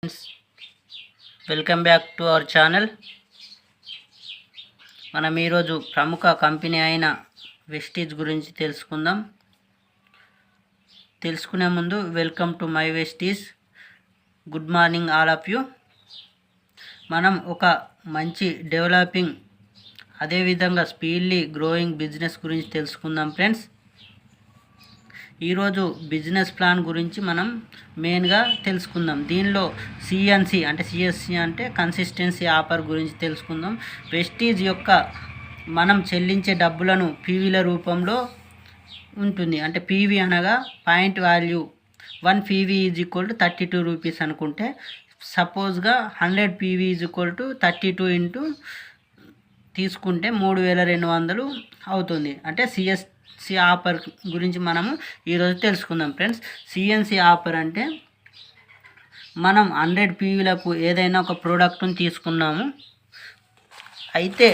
Friends, welcome back to our channel. మనం ఈరోజు ప్రముఖ కంపెనీ అయిన వెస్టీజ్ గురించి తెలుసుకునే ముందు welcome to my Vestige. Good morning all of you. మనం ఒక మంచి డెవలపింగ్ అదేవిధంగా స్పీడ్లీ గ్రోయింగ్ బిజినెస్ గురించి తెలుసుకుందాం ఫ్రెండ్స్. ఈరోజు బిజినెస్ ప్లాన్ గురించి మనం మెయిన్గా తెలుసుకుందాం. దీనిలో సిఎన్సి అంటే సిఎస్సి అంటే కన్సిస్టెన్సీ ఆఫర్ గురించి తెలుసుకుందాం. వెస్టీజ్ యొక్క మనం చెల్లించే డబ్బులను పీవీల రూపంలో ఉంటుంది. అంటే పీవీ అనగా point value 1 PV is equal to 32 rupees అనుకుంటే, సపోజ్గా 100 PV is equal to 32 into తీసుకుంటే 3200 అవుతుంది. అంటే సిఎన్సి ఆఫర్ గురించి మనము ఈరోజు తెలుసుకుందాం ఫ్రెండ్స్. సిఎన్సి ఆఫర్ అంటే మనం 100 పీవీలకు ఏదైనా ఒక ప్రోడక్ట్ని తీసుకున్నాము. అయితే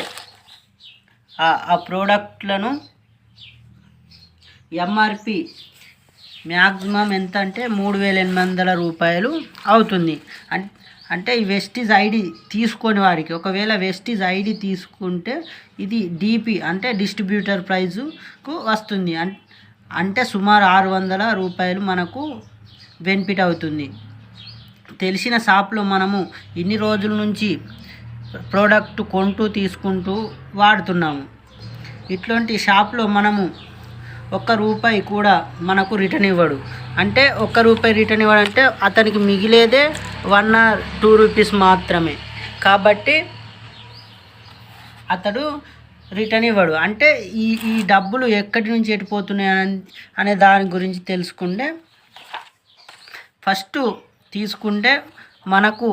ఆ ప్రోడక్ట్లను ఎంఆర్పి మ్యాక్సిమం ఎంత అంటే 3800 రూపాయలు అవుతుంది. అంటే ఈ వెస్టీజ్ ఐడి తీసుకొని వారికి, ఒకవేళ వెస్టీజ్ ఐడి తీసుకుంటే ఇది డిపి అంటే డిస్ట్రిబ్యూటర్ ప్రైజుకు వస్తుంది. అంటే సుమారు 600 రూపాయలు మనకు బెనిఫిట్ అవుతుంది. తెలిసిన షాప్లో మనము ఇన్ని రోజుల నుంచి ప్రోడక్ట్ కొంటూ తీసుకుంటూ వాడుతున్నాము. ఇట్లాంటి షాప్లో మనము ₹1 కూడా మనకు రిటర్న్ ఇవ్వడు. అంటే ₹1 రిటర్న్ ఇవ్వడంటే అతనికి మిగిలేదే 1 or 2 రూపీస్ మాత్రమే. కాబట్టి అతడు రిటర్న్ ఇవ్వడు. అంటే ఈ డబ్బులు ఎక్కడి నుంచి ఎటుపోతున్నాయి అనే దాని గురించి తెలుసుకుంటే, ఫస్ట్ తీసుకుంటే మనకు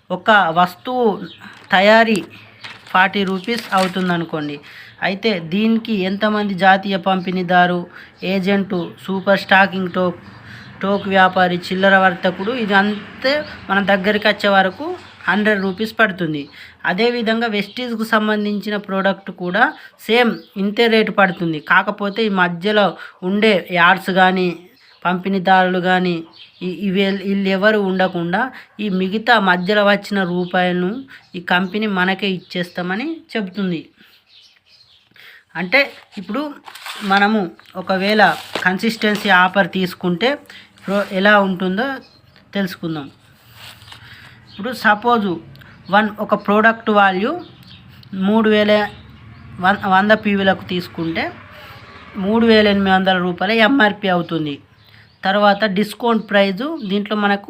ఒక వస్తువు తయారీ 40 రూపీస్ అవుతుంది అనుకోండి. అయితే దీనికి ఎంతమంది జాతీయ పంపిణీదారు, ఏజెంటు, సూపర్ స్టాకింగ్, టోక్ వ్యాపారి, చిల్లర వర్తకుడు, ఇది అంతే మన దగ్గరికి వచ్చే వరకు 100 రూపీస్ పడుతుంది. అదేవిధంగా వెస్టీజ్కు సంబంధించిన ప్రోడక్ట్ కూడా సేమ్ ఇంతే రేటు పడుతుంది. కాకపోతే ఈ మధ్యలో ఉండే యాడ్స్ కానీ పంపిణీదారులు కానీ వీళ్ళు ఎవరు ఉండకుండా ఈ మిగతా మధ్యలో వచ్చిన రూపాయలను ఈ కంపెనీ మనకే ఇచ్చేస్తామని చెబుతుంది. అంటే ఇప్పుడు మనము ఒకవేళ కన్సిస్టెన్సీ ఆఫర్ తీసుకుంటే ఎలా ఉంటుందో తెలుసుకుందాం. ఇప్పుడు సపోజు ఒక ప్రోడక్ట్ వాల్యూ 100 పీవీలకు తీసుకుంటే 3800 రూపాయల ఎంఆర్పి అవుతుంది. తర్వాత డిస్కౌంట్ ప్రైజు దీంట్లో మనకు